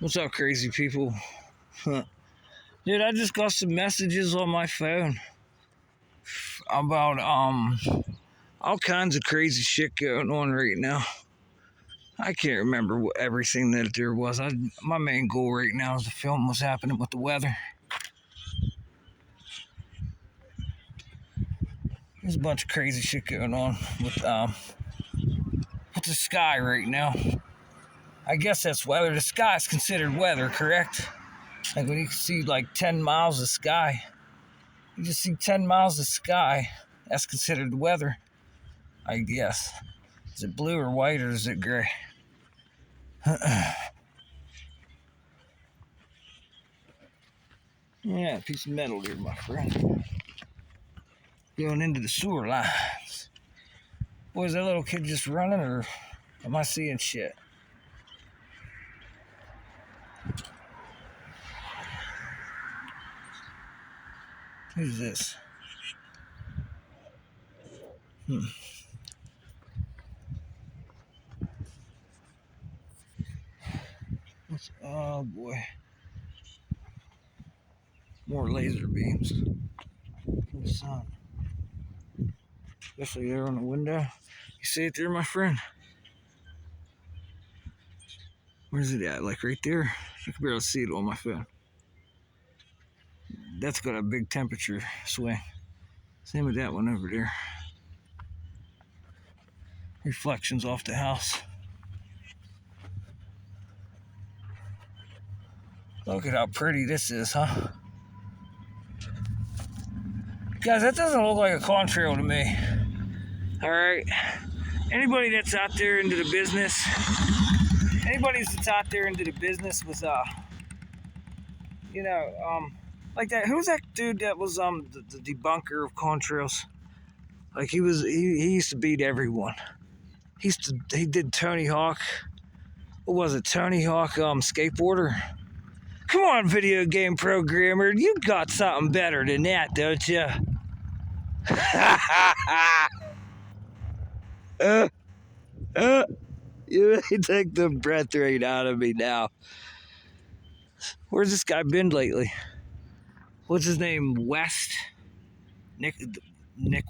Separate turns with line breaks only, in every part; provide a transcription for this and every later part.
What's up, crazy people? Dude, I just got some messages on my phone about all kinds of crazy shit going on right now. I can't remember everything that there was. My main goal right now is to film what's happening with the weather. There's a bunch of crazy shit going on with the sky right now. I guess that's weather. The sky is considered weather, correct? Like when you see like 10 miles of sky, you just see 10 miles of sky. That's considered weather, I guess. Is it blue or white or is it gray? Yeah, a piece of metal here, my friend. Going into the sewer lines. Boy, is that little kid just running or am I seeing shit? Who's this? Oh boy. More laser beams from the sun. Especially there on the window. You see it there, my friend? Where's it at? Like right there? I can barely see it on my phone. That's got a big temperature swing. Same with that one over there. Reflections off the house. Look at how pretty this is, huh? Guys, that doesn't look like a contrail to me. Alright? Anybody that's out there into the business, with, like that, who's that dude that was, the debunker of contrails? Like he used to beat everyone. He did Tony Hawk. What was it? Tony Hawk, skateboarder? Come on, video game programmer. You got something better than that, don't you? You really take the breath right out of me now. Where's this guy been lately? What's his name? West? Nick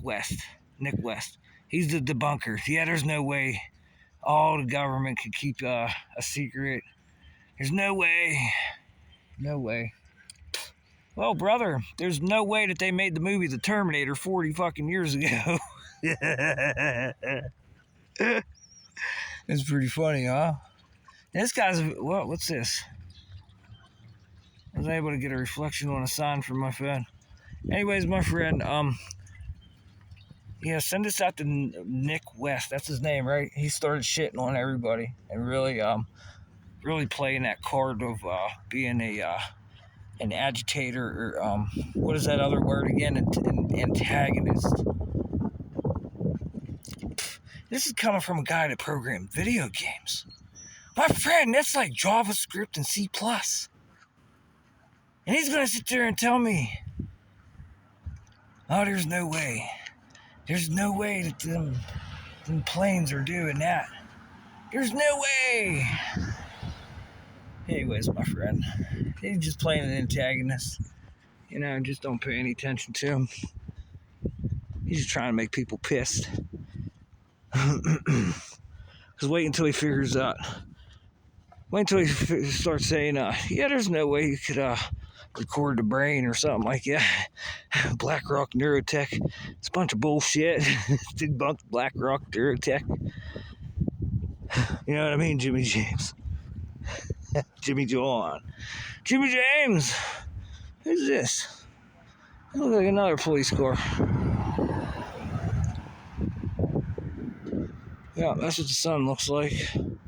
West. Nick West. He's the debunker. Yeah, there's no way all the government could keep a secret. There's no way. No way. Well, brother, there's no way that they made the movie The Terminator 40 fucking years ago. It's pretty funny, huh? This guy's, what's this? I was able to get a reflection on a sign from my phone. Anyways, my friend, yeah, send this out to Nick West. That's his name, right? He started shitting on everybody and really playing that card of being an agitator or what is that other word again? An antagonist. This is coming from a guy that programmed video games. My friend, that's like JavaScript and C+. And he's gonna sit there and tell me, oh, there's no way. There's no way that them planes are doing that. There's no way. Anyways, my friend, he's just playing an antagonist. You know, just don't pay any attention to him. He's just trying to make people pissed. Because wait until he figures out. Wait until he starts saying, yeah, there's no way you could record the brain or something like that. BlackRock Neurotech. It's a bunch of bullshit. Debunked BlackRock Neurotech. You know what I mean, Jimmy James? Jimmy John. Jimmy James! Who's this? It looks like another police car. Yeah, that's what the sun looks like. And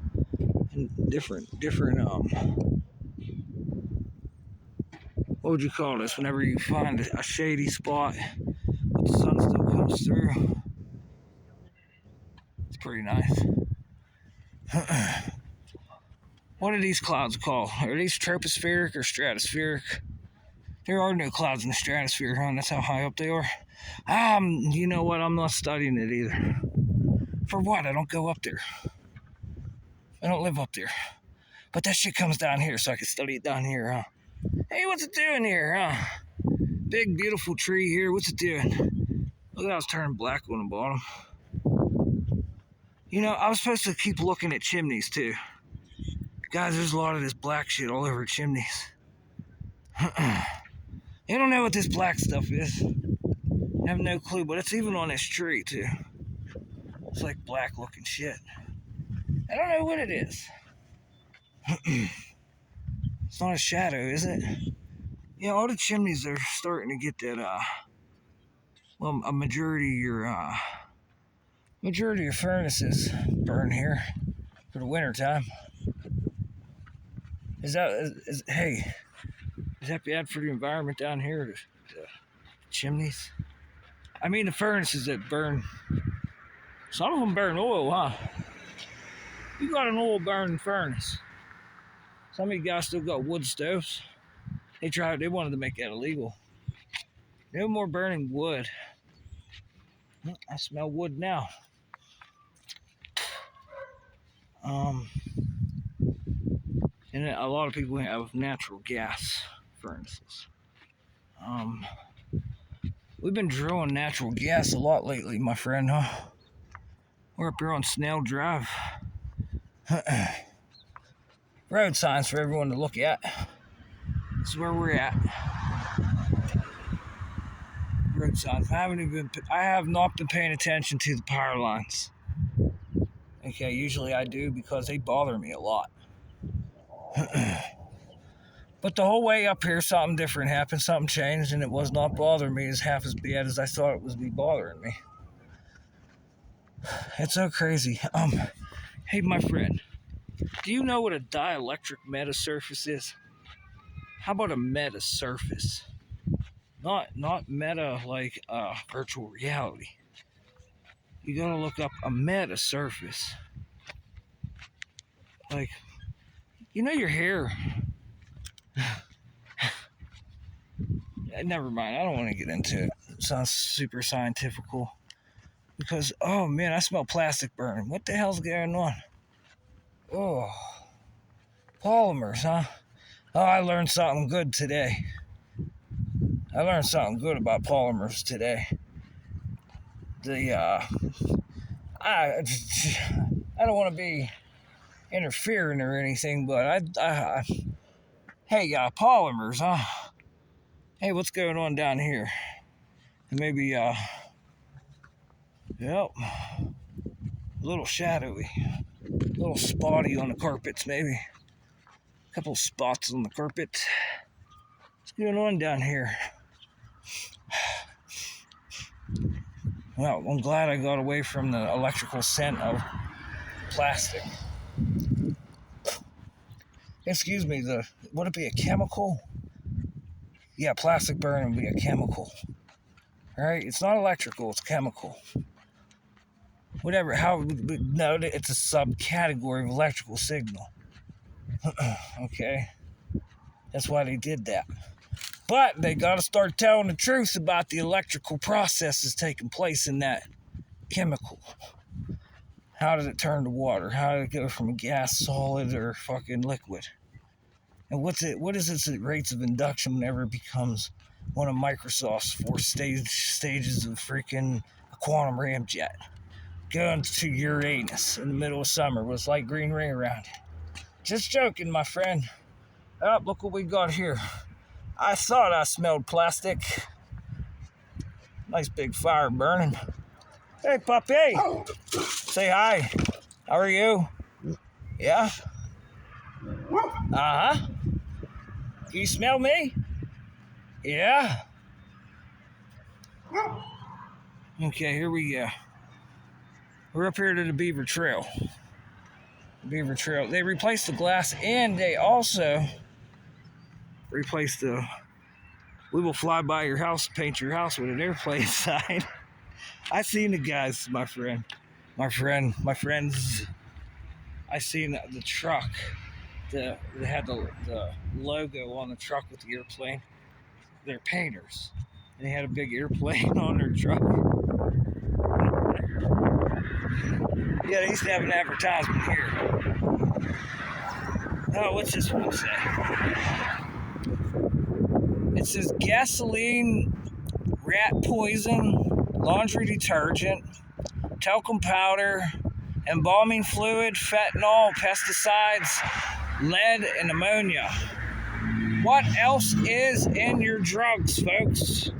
different, what would you call this? Whenever you find a shady spot, but the sun still comes through. It's pretty nice. What are these clouds called? Are these tropospheric or stratospheric? There are no clouds in the stratosphere, huh? That's how high up they are. You know what? I'm not studying it either. For what? I don't go up there. I don't live up there. But that shit comes down here, so I can study it down here, huh? Hey, what's it doing here, huh? Big, beautiful tree here. What's it doing? Look at how it's turning black on the bottom. You know, I was supposed to keep looking at chimneys, too. Guys, there's a lot of this black shit all over chimneys. You don't know what this black stuff is. I have no clue, but it's even on this tree, too. It's like black looking shit. I don't know what it is. It's not a shadow, is it? Yeah, all the chimneys are starting to get that, well, a majority of your furnaces burn here for the winter time. Is that bad for the environment down here? The chimneys? I mean the furnaces that burn. Some of them burn oil, huh? You got an oil burning furnace. Some of you guys still got wood stoves. They wanted to make that illegal. No more burning wood. I smell wood now. And a lot of people have natural gas furnaces. We've been drilling natural gas a lot lately, my friend, huh? We're up here on Snell Drive. Road signs for everyone to look at. This is where we're at. Road signs. I have not been paying attention to the power lines. Okay, usually I do because they bother me a lot. But the whole way up here, something different happened, something changed, and it was not bothering me as half as bad as I thought it was be bothering me. It's so crazy. Hey, my friend, do you know what a dielectric metasurface is? How about a metasurface? Not meta like virtual reality. You gotta look up a metasurface. Like, you know your hair. Never mind, I don't want to get into it. It sounds super scientifical. Because, oh man, I smell plastic burning. What the hell's going on? Oh, polymers, huh? Oh, I learned something good today. I learned something good about polymers today. I don't want to be interfering or anything, but hey, polymers, huh? Hey, what's going on down here? Maybe, yep, a little shadowy, a little spotty on the carpets, maybe. A couple spots on the carpet. What's going on down here? Well, I'm glad I got away from the electrical scent of plastic. Excuse me, would it be a chemical? Yeah, plastic burning would be a chemical. Alright, it's not electrical, it's chemical. Whatever, no, it's a subcategory of electrical signal. Okay? That's why they did that. But they gotta start telling the truth about the electrical processes taking place in that chemical. How did it turn to water? How did it go from a gas, solid, or fucking liquid? And what is its rates of induction whenever it becomes one of Microsoft's 4 stages of freaking a quantum ramjet? Going to Uranus in the middle of summer with a light green ring around it. Just joking, my friend. Oh, look what we got here. I thought I smelled plastic. Nice big fire burning. Hey, puppy. Say hi. How are you? Yeah? Uh-huh. Can you smell me? Yeah? Okay, here we go. We're up here to the Beaver Trail. Beaver Trail. They replaced the glass and they also replaced we will fly by your house, paint your house with an airplane sign. I seen the guys, my friends. I seen the truck. They had the logo on the truck with the airplane. They're painters. And they had a big airplane on their truck. Yeah, they used to have an advertisement here. Oh, what's this one say? It says gasoline, rat poison, laundry detergent, talcum powder, embalming fluid, fentanyl, pesticides, lead, and ammonia. What else is in your drugs, folks?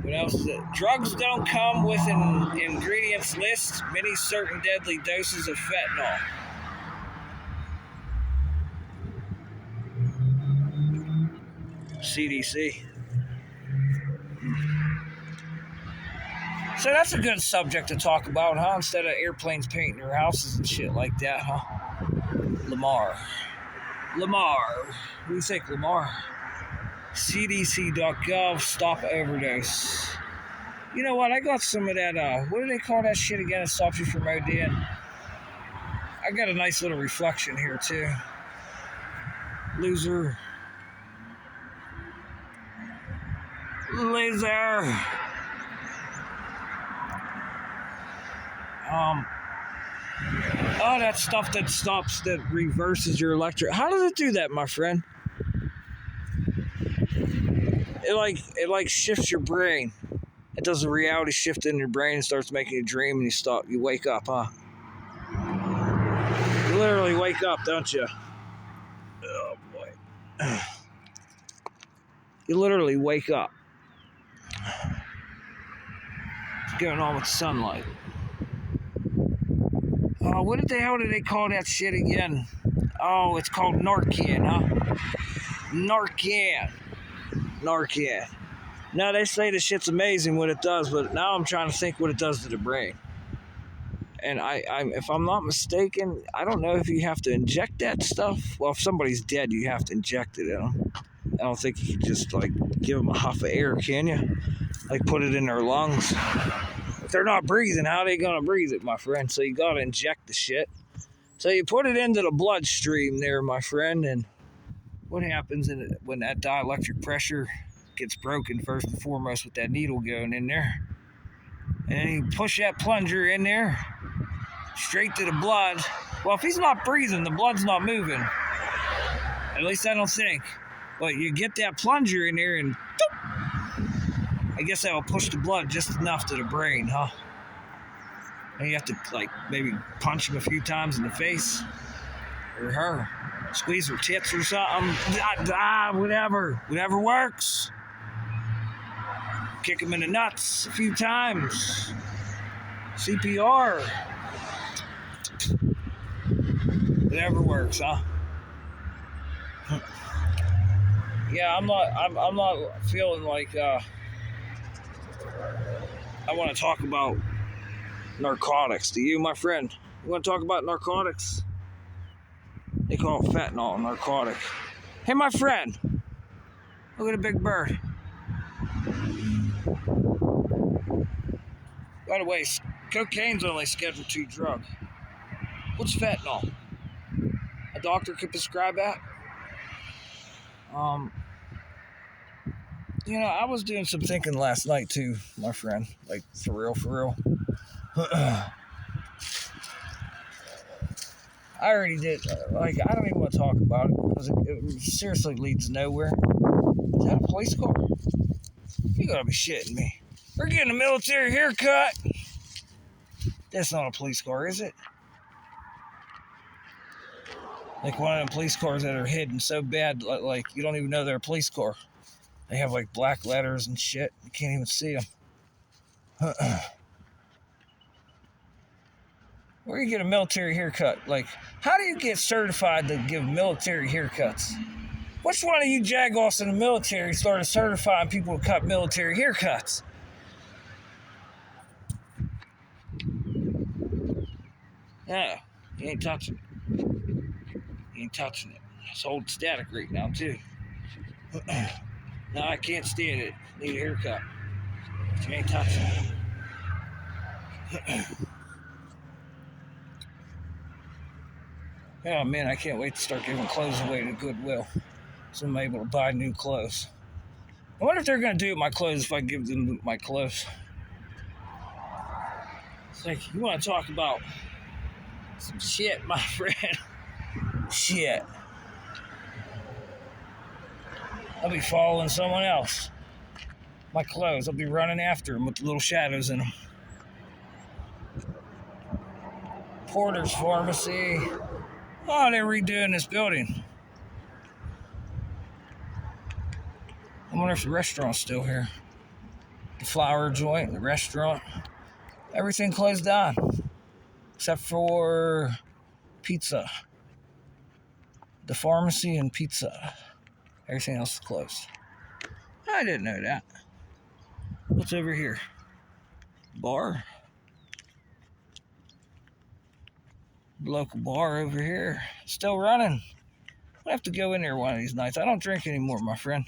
What else is it? Drugs don't come with an ingredients list. Many certain deadly doses of fentanyl. CDC. So that's a good subject to talk about, huh? Instead of airplanes painting your houses and shit like that, huh? Lamar. What do you think, Lamar? CDC.gov, stop overdose. You know what? I got some of that, what do they call that shit again that stops you from ODing? I got a nice little reflection here, too. Laser. Oh, that stuff that reverses your electric. How does it do that, my friend? It like shifts your brain. It does a reality shift in your brain and starts making you dream, and you wake up, huh? You literally wake up, don't you? Oh boy. You literally wake up. What's going on with sunlight? Oh, what the hell did they call that shit again? Oh, it's called Narcan, huh? Narcan. Now they say the shit's amazing what it does, but now I'm trying to think what it does to the brain. And if I'm not mistaken, I don't know if you have to inject that stuff. Well, if somebody's dead, you have to inject it in them. I don't think you can just like give them a huff of air, can you? Like put it in their lungs. If they're not breathing, how are they gonna breathe it, my friend? So you gotta inject the shit. So you put it into the bloodstream there, my friend, and what happens when that dielectric pressure gets broken first and foremost with that needle going in there? And then you push that plunger in there, straight to the blood. Well, if he's not breathing, the blood's not moving. At least I don't think. But you get that plunger in there and I guess that will push the blood just enough to the brain, huh? And you have to, like, maybe punch him a few times in the face. Or her. Squeeze her tits or something. Whatever. Whatever works. Kick him in the nuts a few times. CPR. Whatever works, huh? Yeah, I'm not feeling like I want to talk about narcotics. Do you, my friend? You want to talk about narcotics? They call it fentanyl, a narcotic. Hey, my friend. Look at a big bird. By the way, cocaine's only Schedule II drug. What's fentanyl? A doctor could prescribe that? You know, I was doing some thinking last night too, my friend. Like, for real. I already did. Like, I don't even want to talk about it because it seriously leads nowhere. Is that a police car? You gotta be shitting me. We're getting a military haircut. That's not a police car, is it? Like one of them police cars that are hidden so bad, like you don't even know they're a police car. They have like black letters and shit. You can't even see them. Where do you get a military haircut? Like, how do you get certified to give military haircuts? Which one of you jagoffs in the military started certifying people to cut military haircuts? No, you ain't touching it. You ain't touching it. It's holding static right now, too. No, I can't stand it. Need a haircut. You ain't touching it. Oh, man, I can't wait to start giving clothes away to Goodwill so I'm able to buy new clothes. I wonder if they're going to do with my clothes if I give them my clothes. It's like, you want to talk about some shit, my friend? Shit. I'll be following someone else. My clothes, I'll be running after them with the little shadows in them. Porter's Pharmacy. Oh, they're redoing this building. I wonder if the restaurant's still here. The flower joint, the restaurant. Everything closed down. Except for pizza. The pharmacy and pizza. Everything else is closed. I didn't know that. What's over here? Bar. Local bar over here. Still running. I have to go in there one of these nights. I don't drink anymore, my friend.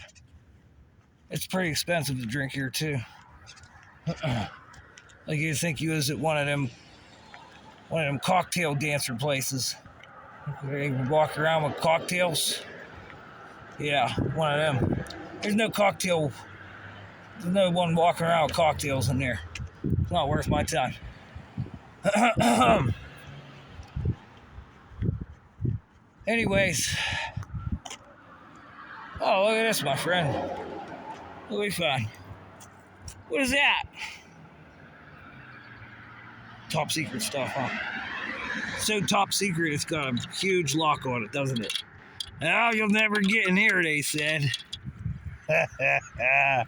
It's pretty expensive to drink here, too. Like you'd think you was at one of them cocktail dancer places. They walk around with cocktails. Yeah, one of them. There's no one walking around with cocktails in there. It's not worth my time. Anyways. Oh, look at this, my friend. What do we find? What is that? Top secret stuff, huh? So top secret, it's got a huge lock on it, doesn't it? Oh, you'll never get in here, they said. Yeah,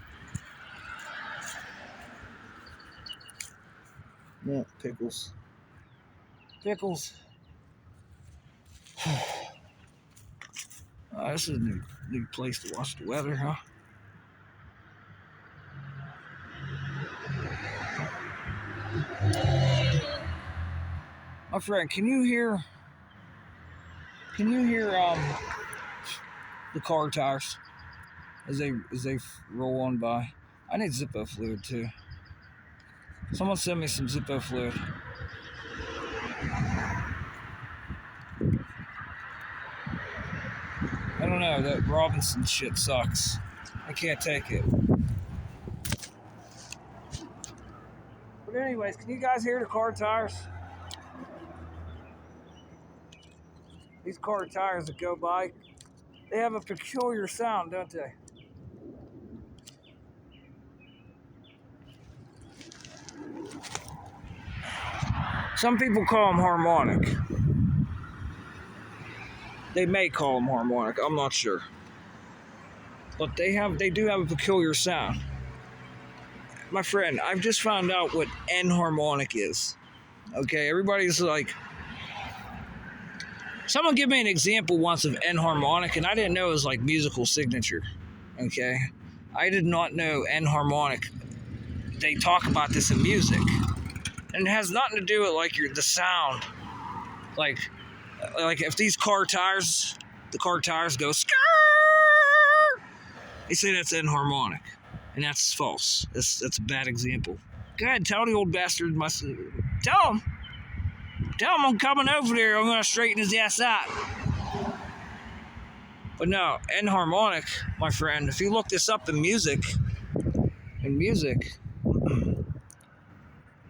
pickles. Pickles. Oh, this is a new place to watch the weather, huh? My friend, can you hear the car tires as they roll on by? I need Zippo fluid too. Someone send me some Zippo fluid. I don't know, that Robinson shit sucks. I can't take it. But anyways, can you guys hear the car tires? These car tires that go by, they have a peculiar sound, don't they? Some people call them harmonic. They may call them harmonic, I'm not sure. But they do have a peculiar sound. My friend, I've just found out what enharmonic is. Okay, everybody's like, someone give me an example once of enharmonic, and I didn't know it was like musical signature. Okay, I did not know enharmonic. They talk about this in music, and it has nothing to do with like the sound. Like if these car tires, the car tires go skrrr, they say that's enharmonic, and that's false. That's a bad example. Go ahead, tell the old bastard. Tell him I'm coming over there. I'm gonna straighten his ass out. But no, enharmonic, my friend. If you look this up in music,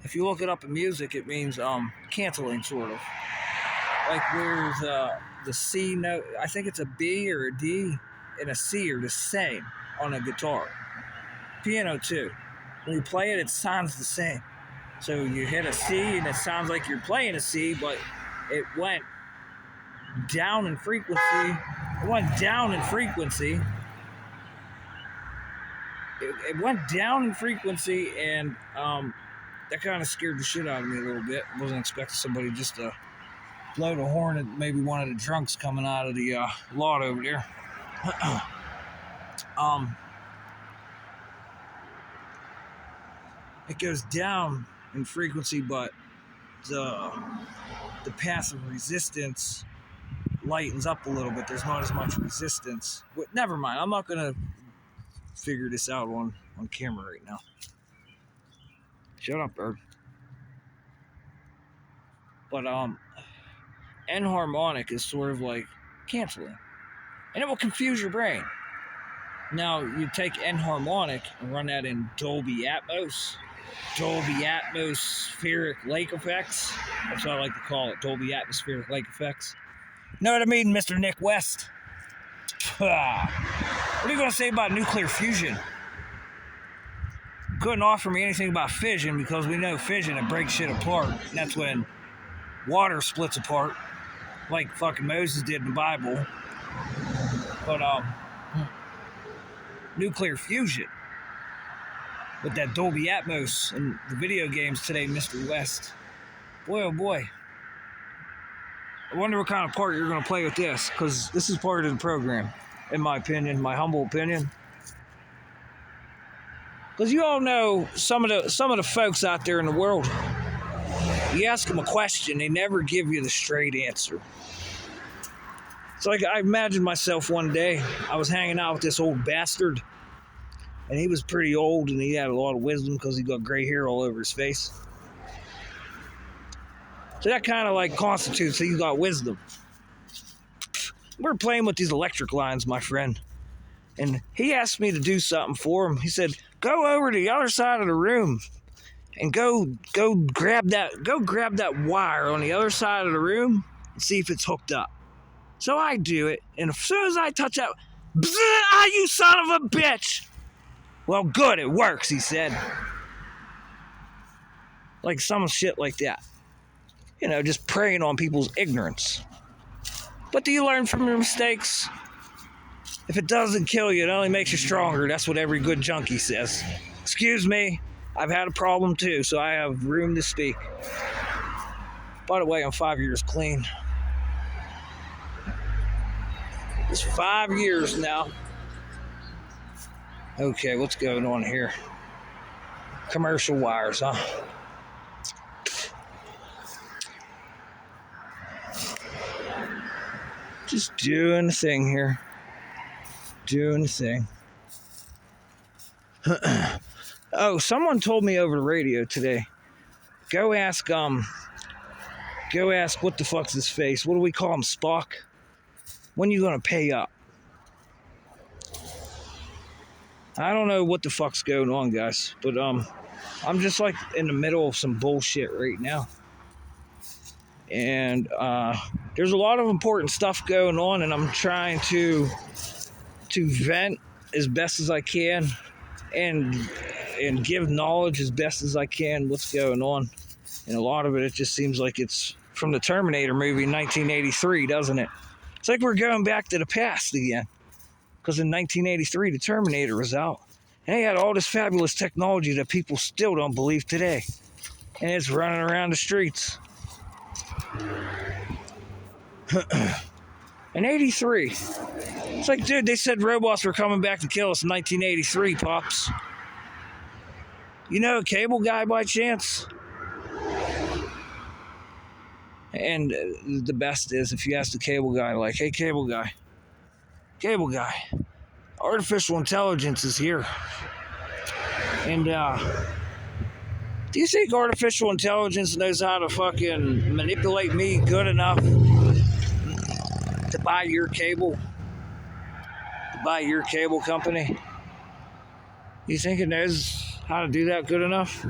if you look it up in music, it means canceling, sort of. Like where's the C note? I think it's a B or a D and a C are the same on a guitar. Piano too. When you play it, it sounds the same. So you hit a C and it sounds like you're playing a C, but it went down in frequency. It went down in frequency. It went down in frequency, and that kind of scared the shit out of me a little bit. I wasn't expecting somebody just to blow the horn at maybe one of the drunks coming out of the lot over there. It goes down in frequency, but the path of resistance lightens up a little bit. There's not as much resistance. But never mind. I'm not gonna figure this out on camera right now. Shut up, bird. But enharmonic is sort of like canceling, and it will confuse your brain. Now you take enharmonic and run that in Dolby Atmos, Dolby atmospheric lake effects. That's what I like to call it, Dolby atmospheric lake effects. Know what I mean, Mr. Nick West? What are you going to say about nuclear fusion? Couldn't offer me anything about fission because we know fission, it breaks shit apart. And that's when water splits apart, like fucking Moses did in the Bible. But nuclear fusion with that Dolby Atmos and the video games today, Mr. West. Boy, oh boy. I wonder what kind of part you're going to play with this, because this is part of the program, in my opinion, my humble opinion. Because you all know some of the folks out there in the world, you ask them a question, they never give you the straight answer. It's like I imagined myself one day, I was hanging out with this old bastard, and he was pretty old, and he had a lot of wisdom because he got gray hair all over his face. So that kind of like constitutes that you got wisdom. We're playing with these electric lines, my friend. And he asked me to do something for him. He said, go over to the other side of the room and go grab that wire on the other side of the room and see if it's hooked up. So I do it, and as soon as I touch that, you son of a bitch! Well, good, it works, he said. Like some shit like that. You know, just preying on people's ignorance. But do you learn from your mistakes? If it doesn't kill you, it only makes you stronger. That's what every good junkie says. Excuse me, I've had a problem too, so I have room to speak. By the way, I'm 5 years clean. It's 5 years now. Okay, what's going on here? Commercial wires, huh? Just doing the thing here. Doing the thing. Oh, someone told me over the radio today. Go ask what the fuck's his face? What do we call him, Spock? When you gonna pay up? I don't know what the fuck's going on, guys, but I'm just like in the middle of some bullshit right now. And there's a lot of important stuff going on, and I'm trying to vent as best as I can and give knowledge as best as I can what's going on. And a lot of it just seems like it's from the Terminator movie in 1983, doesn't it? It's like we're going back to the past again. Because in 1983, the Terminator was out. And they had all this fabulous technology that people still don't believe today. And it's running around the streets. In 83. It's like, dude, they said robots were coming back to kill us in 1983, Pops. You know a cable guy by chance? And the best is if you ask the cable guy, like, hey, cable guy, artificial intelligence is here. And do you think artificial intelligence knows how to fucking manipulate me good enough to buy your cable? To buy your cable company? You think it knows how to do that good enough?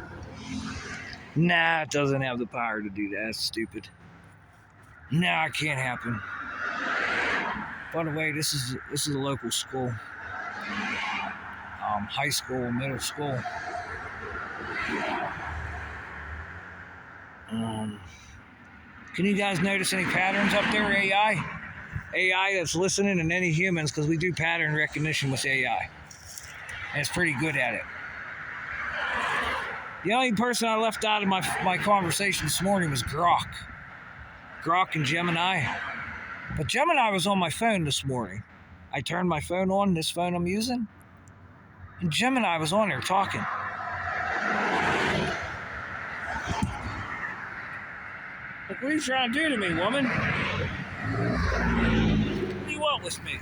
Nah, it doesn't have the power to do that. It's stupid. Nah, it can't happen. By the way, this is a local school. High school, middle school. Can you guys notice any patterns up there, AI? AI that's listening, and any humans, because we do pattern recognition with AI. And it's pretty good at it. The only person I left out of my conversation this morning was Grok. Grok and Gemini. But Gemini was on my phone this morning. I turned my phone on, this phone I'm using, and Gemini was on there talking. Like, what are you trying to do to me, woman? What do you want with me?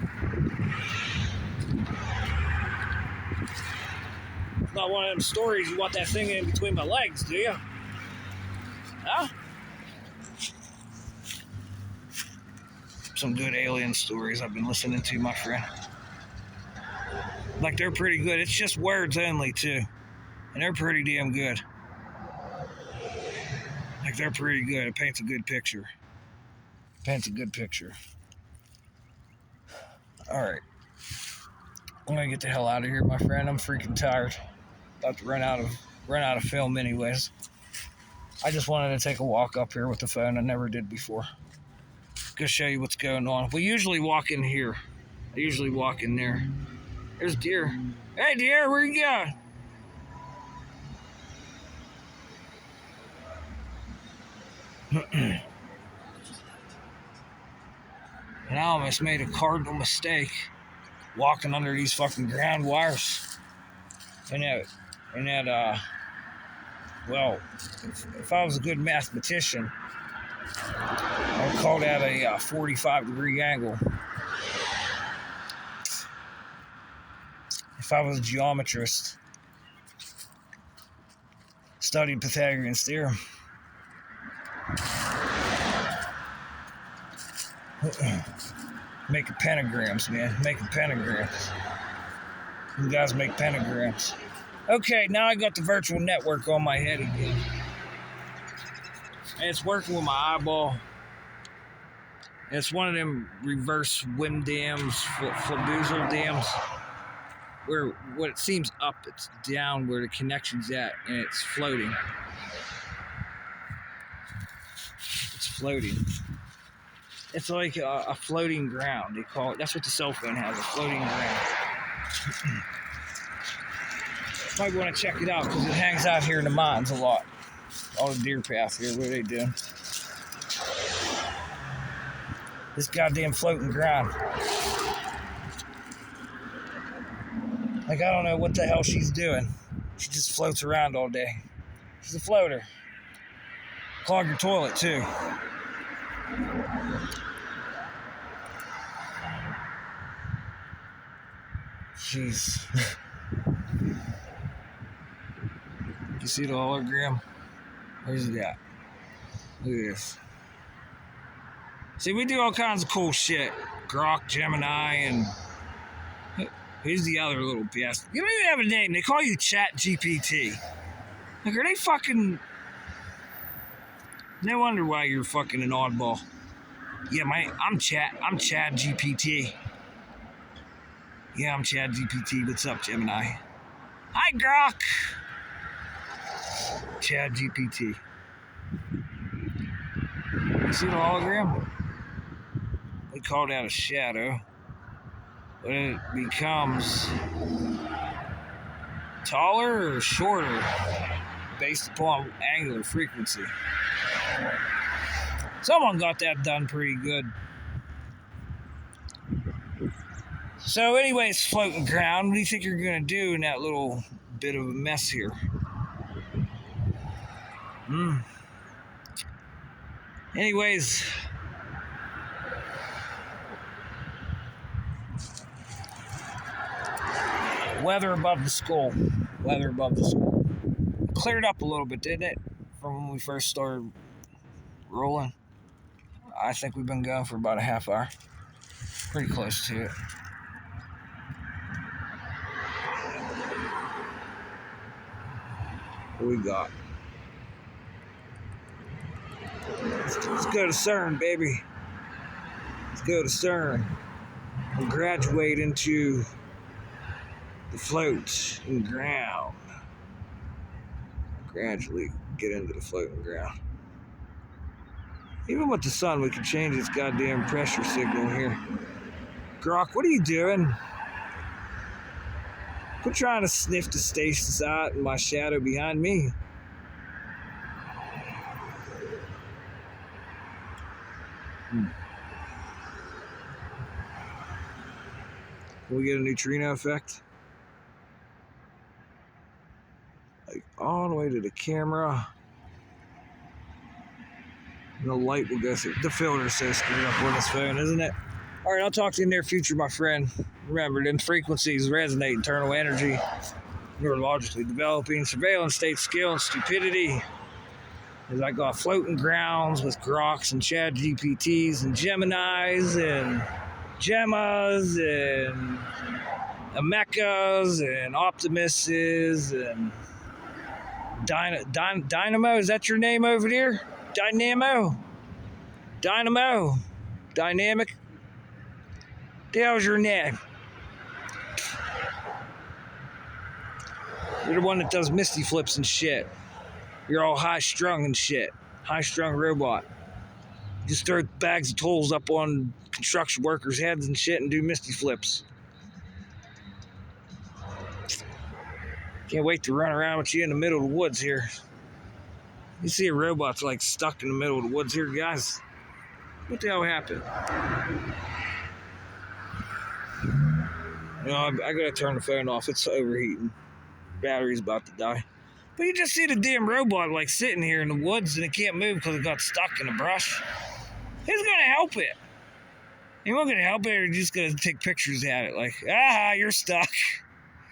It's not one of them stories you want that thing in between my legs, do you? Huh? Some good alien stories I've been listening to, my friend. Like, they're pretty good. It's just words only, too. And they're pretty damn good. Like, they're pretty good. It paints a good picture. All right. I'm gonna get the hell out of here, my friend. I'm freaking tired. About to run out of film anyways. I just wanted to take a walk up here with the phone. I never did before. Go show you what's going on. We usually walk in here. I usually walk in there. There's deer. Hey, deer, where you going? And I almost made a cardinal mistake walking under these fucking ground wires. Well, if I was a good mathematician, I would call that a 45-degree angle. If I was a geometrist, studied Pythagorean's theorem. Making pentagrams, man. Making pentagrams. You guys make pentagrams. Okay, now I got the virtual network on my head again. And it's working with my eyeball. And it's one of them reverse wind dams, Flabuzel dams, where when it seems up, it's down where the connection's at, and it's floating. It's floating. It's like a floating ground, they call it. That's what the cell phone has, a floating ground. Might want to check it out because it hangs out here in the mines a lot. All the deer path here, what are they doing? This goddamn floating ground. Like, I don't know what the hell she's doing. She just floats around all day. She's a floater. Clog your toilet, too. Jeez. You see the hologram? Where's it at? Look at this. See, we do all kinds of cool shit. Grok, Gemini, and who's the other little bastard? You don't even have a name. They call you Chat GPT. Like, are they fucking... No wonder why you're fucking an oddball. Yeah, I'm Chad GPT. Yeah, I'm Chad GPT. What's up, Gemini? Hi, Grok. Chad GPT. You see the hologram? They call that a shadow. But it becomes taller or shorter based upon angular frequency. Someone got that done pretty good. So anyways, floating ground, what do you think you're going to do in that little bit of a mess here? Anyways, weather above the skull. Cleared up a little bit, didn't it? From when we first started rolling. I think we've been going for about a half hour. Pretty close to it. What we got? Let's go to CERN, baby. Let's go to CERN. We'll graduate into the floating ground. Gradually get into the floating ground. Even with the sun, we can change its goddamn pressure signal here. Grok, what are you doing? Quit trying to sniff the stasis out in my shadow behind me. Can we get a neutrino effect? Like all the way to the camera. And the light will go through. The filter's so screwed up on this phone, isn't it? All right, I'll talk to you in the near future, my friend. Remember, them frequencies resonate internal energy, neurologically developing, surveillance state, skill, and stupidity. As I got floating grounds with Groks and Chad GPTs and Geminis and Gemmas and Amecas and Optimuses and Dynamo, is that your name over there? Dynamo? Dynamo? Dynamic? The hell's your name? You're the one that does misty flips and shit. You're all high strung and shit. High strung robot. You just throw bags of tools up on construction workers' heads and shit and do misty flips. Can't wait to run around with you in the middle of the woods here. You see a robot's like stuck in the middle of the woods here, guys. What the hell happened? You know, I gotta turn the phone off. It's overheating. Battery's about to die. But you just see the damn robot like sitting here in the woods and it can't move because it got stuck in the brush. Who's gonna help it? You not gonna help it, or you're just gonna take pictures at it like, ah, you're stuck.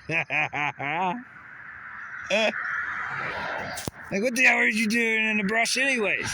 Like, what the hell are you doing in the brush anyways?